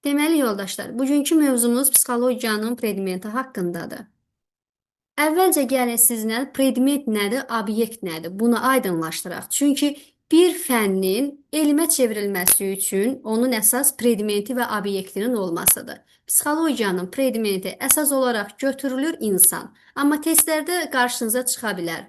Deməli yoldaşlar, bugünkü mövzumuz psixologiyanın predmeti haqqındadır. Əvvəlcə gəlin sizlə predmet nədir, obyekt nədir? Bunu aydınlaşdıraq. Çünki bir fənnin elmə çevrilməsi üçün onun əsas predmeti və obyektinin olmasıdır. Psixologiyanın predmeti əsas olaraq götürülür insan. Amma testlərdə qarşınıza çıxa bilər.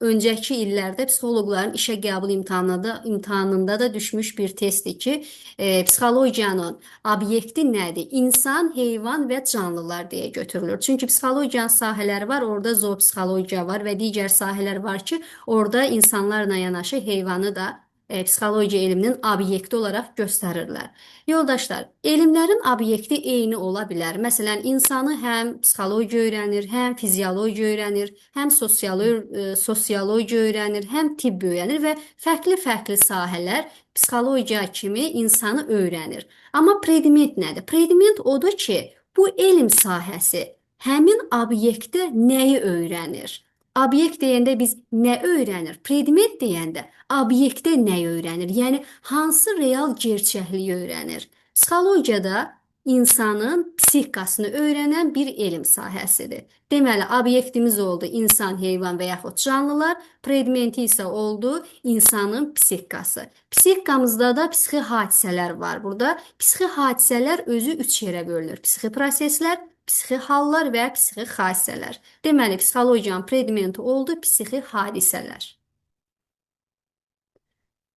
Öncəki illərdə psixoloqların işə qəbul imtahanında da düşmüş bir testdir ki, psixologiyanın obyekti nədir? İnsan, heyvan və canlılar deyə götürülür. Çünki psixologiyanın sahələri var, orada zoopsixologiya var və digər sahələr var ki, orada insanlarla yanaşı heyvanı da psixologiya elminin obyekti olaraq göstərirlər. Yoldaşlar, elmlərin obyekti eyni ola bilər. Məsələn, insanı həm psixologiya öyrənir, həm fiziologiya öyrənir, həm sosiologiya öyrənir, həm tibb öyrənir və fərqli-fərqli sahələr psixologiya kimi insanı öyrənir. Amma predmet nədir? Predmet odur ki, bu elm sahəsi həmin obyektdə nəyi öyrənir? Obyekt deyəndə biz nə öyrənir? Predmet deyəndə obyektdə nəyi öyrənir? Yəni hansı real gerçəkliyi öyrənir? Psixologiyada insanın psixikasını öyrənən bir elm sahəsidir. Deməli, obyektimiz oldu insan, heyvan və yaxud canlılar, predmeti isə oldu insanın psixikası. Psixikamızda da psixi hadisələr var. Burada psixi hadisələr özü üç yerə bölünür. Psixi proseslər, psixi hallar və psixi hadisələr. Deməli, psixologiyanın predmeti oldu psixi hadisələr.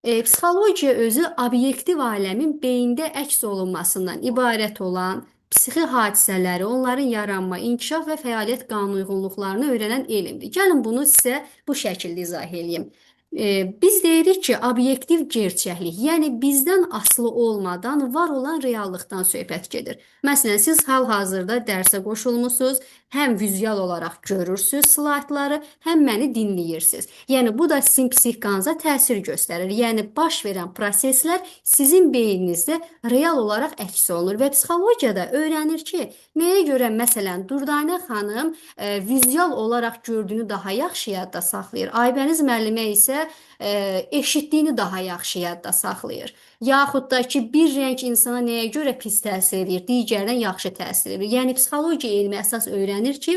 Psixologiya özü obyektiv aləmin beyində əks olunmasından ibarət olan psixi hadisələri, onların yaranma, inkişaf və fəaliyyət qanunyuyğunluqlarını öyrənən elmdir. Gəlin bunu sizə bu şəkildə izah edeyim. Biz deyirik ki, obyektiv gerçəklik, yəni bizdən asılı olmadan var olan reallıqdan söhbət gedir. Məsələn, siz hal-hazırda dərsə qoşulmusunuz, həm vizual olaraq görürsünüz slaytları, həm məni dinləyirsiniz. Yəni, bu da sizin psixikanıza təsir göstərir. Yəni, baş verən proseslər sizin beyninizdə real olaraq əks olunur və psixologiyada öyrənir ki, nəyə görə, məsələn, Dürdanə xanım vizual olaraq gördüyünü daha yaxşı yadda saxlayır. Aybəniz müəllimə isə eşitdiyini daha yaxşı yadda saxlayır. Yaxud da ki, bir rəng insana nəyə görə pis təsir edir, digərdən yaxşı təsir edir. Yəni, psixologiya elmi əsas öyrənir ki,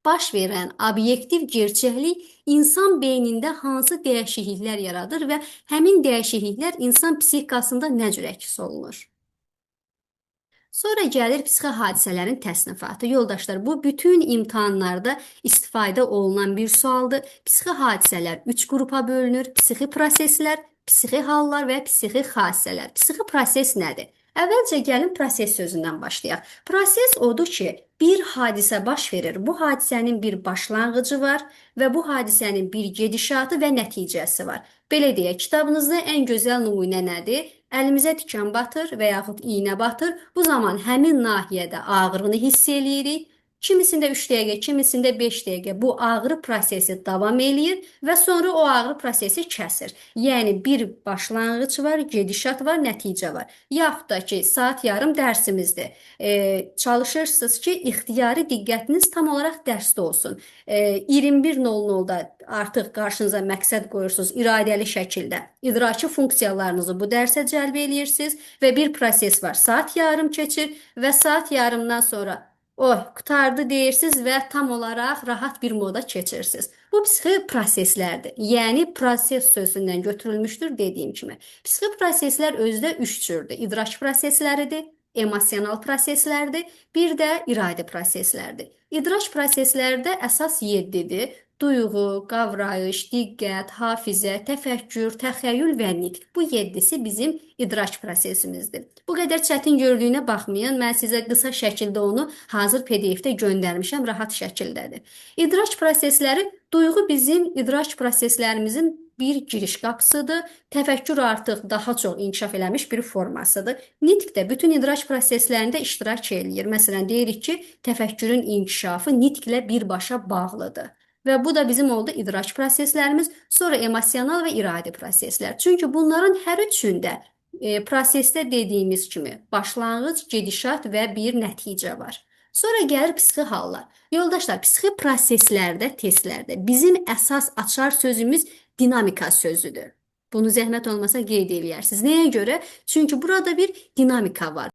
baş verən obyektiv gerçəklik insan beynində hansı dəyişikliklər yaradır və həmin dəyişikliklər insan psixikasında nə cür əks olunur. Sonra gəlir psixi hadisələrin təsnifatı. Yoldaşlar, bu bütün imtahanlarda istifadə olunan bir sualdır. Psixi hadisələr 3 qrupa bölünür. Psixi proseslər, psixi hallar və psixi hadisələr. Psixi proses nədir? Əvvəlcə gəlin proses sözündən başlayaq. Proses odur ki, bir hadisə baş verir. Bu hadisənin bir başlanğıcı var və bu hadisənin bir gedişatı və nəticəsi var. Belə deyək, kitabınızda ən gözəl nümunə nədir? Əlimizə tikan batır və yaxud iynə batır. Bu zaman həmin nahiyədə ağrını hiss eləyirik. Kimisində 3 dəqiqə, kimisində 5 dəqiqə bu ağrı prosesi davam eləyir və sonra o ağrı prosesi kəsir. Yəni, bir başlanğıc var, gedişat var, nəticə var. Yaxud da ki, saat yarım dərsimizdir. Çalışırsınız ki, ixtiyari diqqətiniz tam olaraq dərsdə olsun. 21:00-da artıq qarşınıza məqsəd qoyursunuz iradəli şəkildə. İdraki funksiyalarınızı bu dərsə cəlb eləyirsiniz və bir proses var. Saat yarım keçir və saat yarımdan sonra qutardı deyirsiniz və tam olaraq rahat bir moda keçirsiniz. Bu psixi proseslərdir. Yəni, proses sözündən götürülmüşdür dediyim kimi. Psixi proseslər özdə 3 cürdür. İdrak prosesləridir, emosional proseslərdir, bir də iradi proseslərdir. İdrak proseslərdə əsas 7-dir. Duyğu, qavrayış, diqqət, hafizə, təfəkkür, təxəyyül və nitq. Bu 7-si bizim idrak prosesimizdir. Bu qədər çətin gördüyünə baxmayın, mən sizə qısa şəkildə onu hazır PDF-də göndərmişəm, rahat şəkildədir. İdrak prosesləri, duyğu bizim idrak proseslərimizin bir giriş qapısıdır. Təfəkkür artıq daha çox inkişaf eləmiş bir formasıdır. Nitq də bütün idrak proseslərində iştirak eləyir. Məsələn, deyirik ki, təfəkkürün inkişafı nitqlə birbaşa bağlıdır. Və bu da bizim oldu idrak proseslərimiz, sonra emosional və iradi proseslər. Çünki bunların hər üçündə prosesdə dediyimiz kimi başlanğıc, gedişat və bir nəticə var. Sonra gəlir psixi hallar. Yoldaşlar, psixi proseslərdə, testlərdə bizim əsas açar sözümüz dinamika sözüdür. Bunu zəhmət olmasa qeyd eləyərsiniz. Nəyə görə? Çünki burada bir dinamika var.